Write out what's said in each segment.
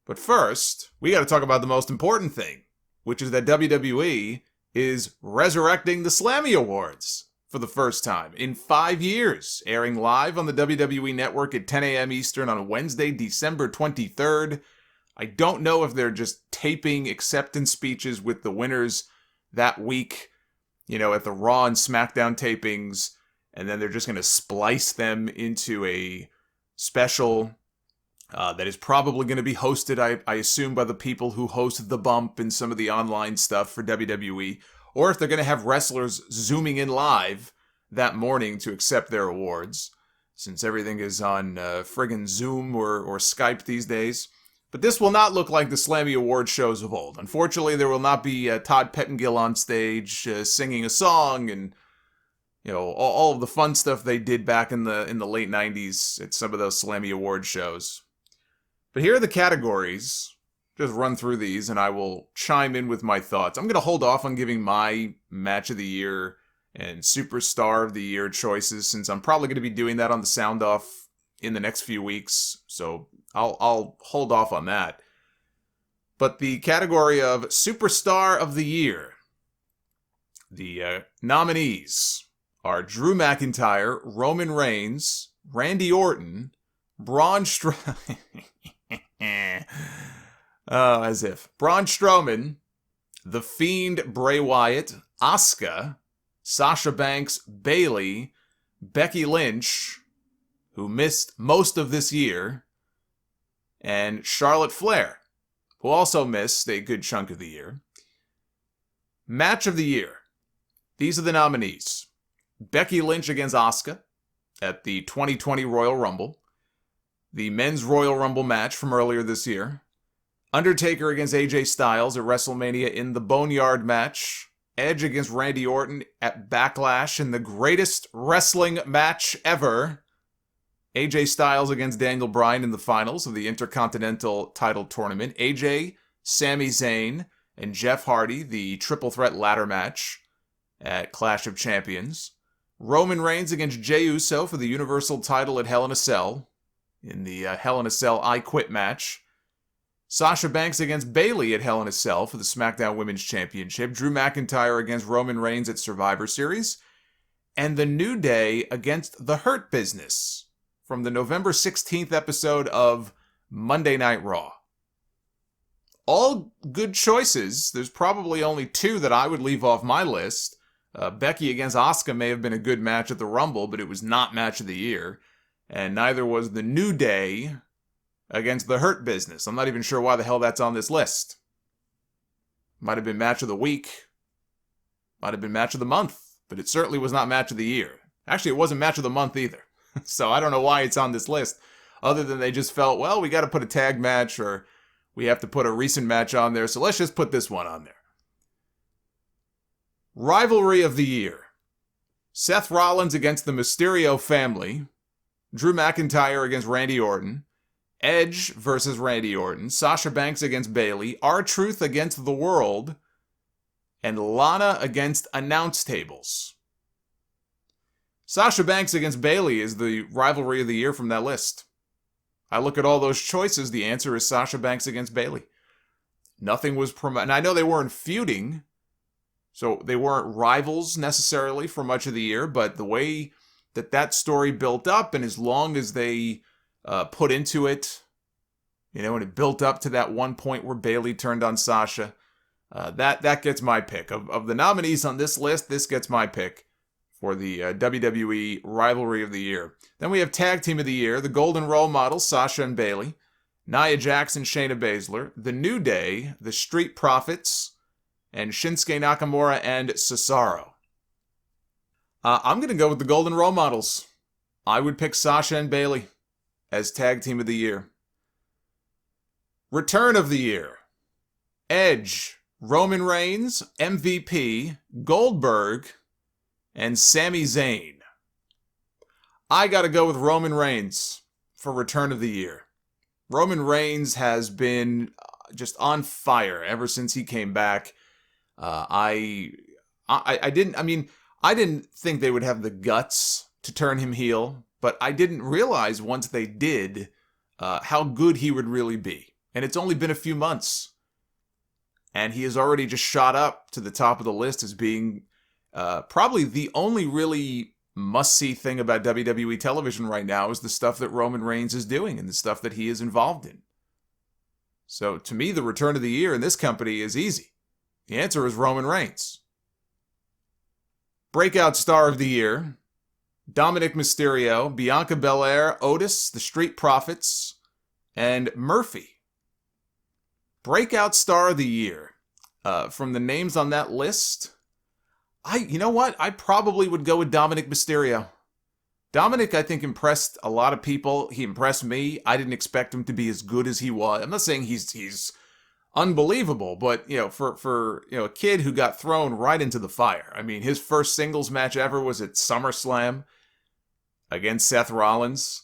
But first, we got to talk about the most important thing, which is that WWE is resurrecting the Slammy Awards for the first time in 5 years, airing live on the WWE Network at 10 a.m. Eastern on Wednesday, December 23rd. I don't know if they're just taping acceptance speeches with the winners that week, at the Raw and SmackDown tapings, and then they're just going to splice them into a special that is probably going to be hosted, I assume, by the people who host The Bump and some of the online stuff for WWE, or if they're going to have wrestlers zooming in live that morning to accept their awards, since everything is on friggin' Zoom or Skype these days. But this will not look like the Slammy Awards shows of old. Unfortunately, there will not be Todd Pettengill on stage singing a song and all of the fun stuff they did back in the late 90s at some of those Slammy Awards shows. But here are the categories. Just run through these and I will chime in with my thoughts. I'm going to hold off on giving my Match of the Year and Superstar of the Year choices, since I'm probably going to be doing that on the Sound Off in the next few weeks. So I'll hold off on that. But the category of Superstar of the Year, the nominees are Drew McIntyre, Roman Reigns, Randy Orton, Braun Strowman, Braun Strowman, The Fiend Bray Wyatt, Asuka, Sasha Banks, Bayley, Becky Lynch, who missed most of this year, and Charlotte Flair, who also missed a good chunk of the year. Match of the Year. These are the nominees. Becky Lynch against Asuka at the 2020 Royal Rumble. The Men's Royal Rumble match from earlier this year. Undertaker against AJ Styles at WrestleMania in the Boneyard match. Edge against Randy Orton at Backlash in the greatest wrestling match ever. AJ Styles against Daniel Bryan in the finals of the Intercontinental title tournament. AJ, Sami Zayn, and Jeff Hardy, the triple threat ladder match at Clash of Champions. Roman Reigns against Jey Uso for the Universal title at Hell in a Cell in the Hell in a Cell I Quit match. Sasha Banks against Bayley at Hell in a Cell for the SmackDown Women's Championship. Drew McIntyre against Roman Reigns at Survivor Series. And The New Day against The Hurt Business from the November 16th episode of Monday Night Raw. All good choices. There's probably only two that I would leave off my list. Becky against Asuka may have been a good match at the Rumble, but it was not Match of the Year. And neither was The New Day against The Hurt Business. I'm not even sure why the hell that's on this list. Might have been Match of the Week. Might have been Match of the Month. But it certainly was not Match of the Year. Actually, it wasn't Match of the Month either. So I don't know why it's on this list. Other than they just felt, well, we got to put a tag match or we have to put a recent match on there. So let's just put this one on there. Rivalry of the Year. Seth Rollins against the Mysterio family. Drew McIntyre against Randy Orton. Edge versus Randy Orton. Sasha Banks against Bayley. R-Truth against The World. And Lana against Announce Tables. Sasha Banks against Bayley is the rivalry of the year from that list. I look at all those choices, the answer is Sasha Banks against Bayley. Nothing was promoted. And I know they weren't feuding, so they weren't rivals necessarily for much of the year, but the way that story built up, and as long as they put into it, and it built up to that one point where Bayley turned on Sasha, that gets my pick. Of the nominees on this list, this gets my pick for the WWE Rivalry of the Year. Then we have Tag Team of the Year, the Golden Role Models, Sasha and Bayley, Nia Jax and Shayna Baszler, The New Day, the Street Profits, and Shinsuke Nakamura and Cesaro. I'm going to go with the Golden Role Models. I would pick Sasha and Bayley as Tag Team of the Year. Return of the Year. Edge, Roman Reigns, MVP, Goldberg, and Sami Zayn. I gotta go with Roman Reigns for Return of the Year. Roman Reigns has been just on fire ever since he came back. I didn't think they would have the guts to turn him heel, but I didn't realize once they did how good he would really be. And it's only been a few months. And he has already just shot up to the top of the list as being probably the only really must-see thing about WWE television right now is the stuff that Roman Reigns is doing and the stuff that he is involved in. So to me, the return of the year in this company is easy. The answer is Roman Reigns. Breakout star of the year, Dominic Mysterio, Bianca Belair, Otis, the Street Profits, and Murphy. Breakout star of the year. From the names on that list, you know what? I probably would go with Dominic Mysterio. Dominic, I think, impressed a lot of people. He impressed me. I didn't expect him to be as good as he was. I'm not saying he's unbelievable, but for a kid who got thrown right into the fire. I mean, his first singles match ever was at SummerSlam against Seth Rollins.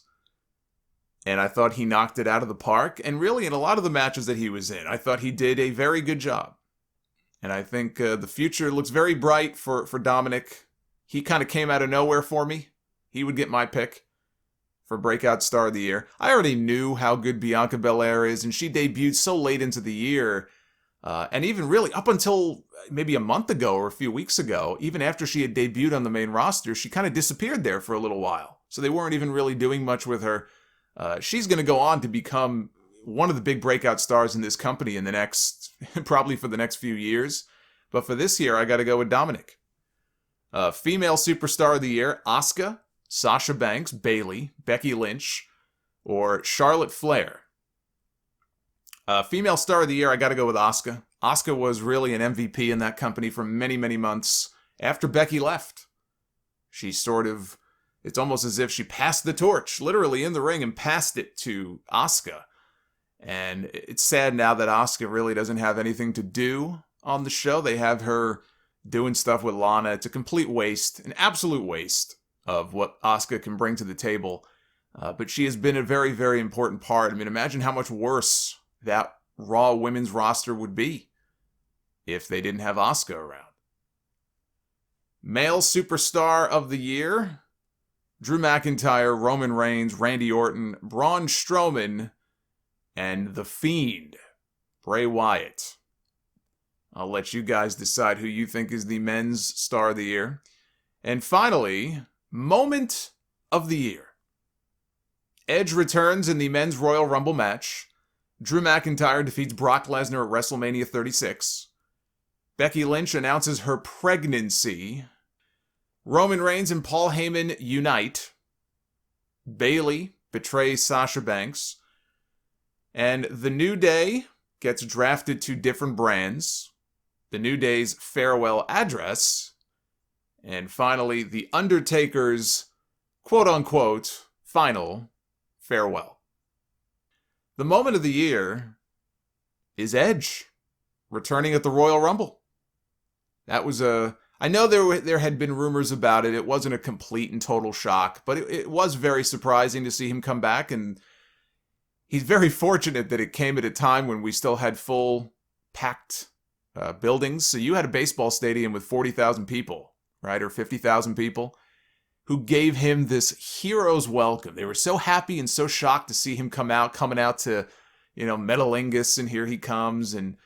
And I thought he knocked it out of the park. And really, in a lot of the matches that he was in, I thought he did a very good job. And I think the future looks very bright for Dominic. He kind of came out of nowhere for me. He would get my pick for Breakout Star of the Year. I already knew how good Bianca Belair is, and she debuted so late into the year. And even really up until maybe a month ago or a few weeks ago, even after she had debuted on the main roster, she kind of disappeared there for a little while. So they weren't even really doing much with her. She's going to go on to become one of the big breakout stars in this company in the next, probably for the next few years. But for this year, I got to go with Dominic. Female Superstar of the Year, Asuka, Sasha Banks, Bayley, Becky Lynch, or Charlotte Flair. Female Star of the Year, I got to go with Asuka. Asuka was really an MVP in that company for many, many months after Becky left. She it's almost as if she passed the torch, literally in the ring, and passed it to Asuka. And it's sad now that Asuka really doesn't have anything to do on the show. They have her doing stuff with Lana. It's a complete waste, an absolute waste of what Asuka can bring to the table. But she has been a very, very important part. I mean, imagine how much worse that Raw women's roster would be if they didn't have Asuka around. Male Superstar of the Year, Drew McIntyre, Roman Reigns, Randy Orton, Braun Strowman, and The Fiend, Bray Wyatt. I'll let you guys decide who you think is the men's star of the year. And finally, Moment of the Year. Edge returns in the men's Royal Rumble match. Drew McIntyre defeats Brock Lesnar at WrestleMania 36. Becky Lynch announces her pregnancy. Roman Reigns and Paul Heyman unite. Bayley betrays Sasha Banks. And The New Day gets drafted to different brands. The New Day's farewell address. And finally, The Undertaker's quote-unquote final farewell. The moment of the year is Edge returning at the Royal Rumble. That was I know there had been rumors about it. It wasn't a complete and total shock, but it was very surprising to see him come back, and he's very fortunate that it came at a time when we still had full packed buildings. So you had a baseball stadium with 40,000 people, right, or 50,000 people, who gave him this hero's welcome. They were so happy and so shocked to see him coming out to, Metalingus, and here he comes, and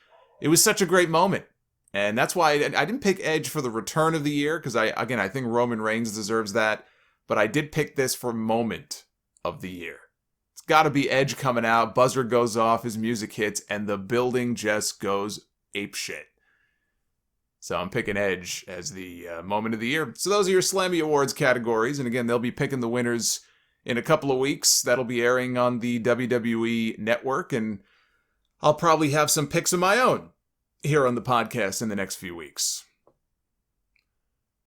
it was such a great moment. And that's why I didn't pick Edge for the return of the year, because I think Roman Reigns deserves that, but I did pick this for moment of the year. It's got to be Edge coming out, buzzer goes off, his music hits, and the building just goes apeshit. So I'm picking Edge as the moment of the year. So those are your Slammy Awards categories, and again, they'll be picking the winners in a couple of weeks. That'll be airing on the WWE Network, and I'll probably have some picks of my own here on the podcast in the next few weeks.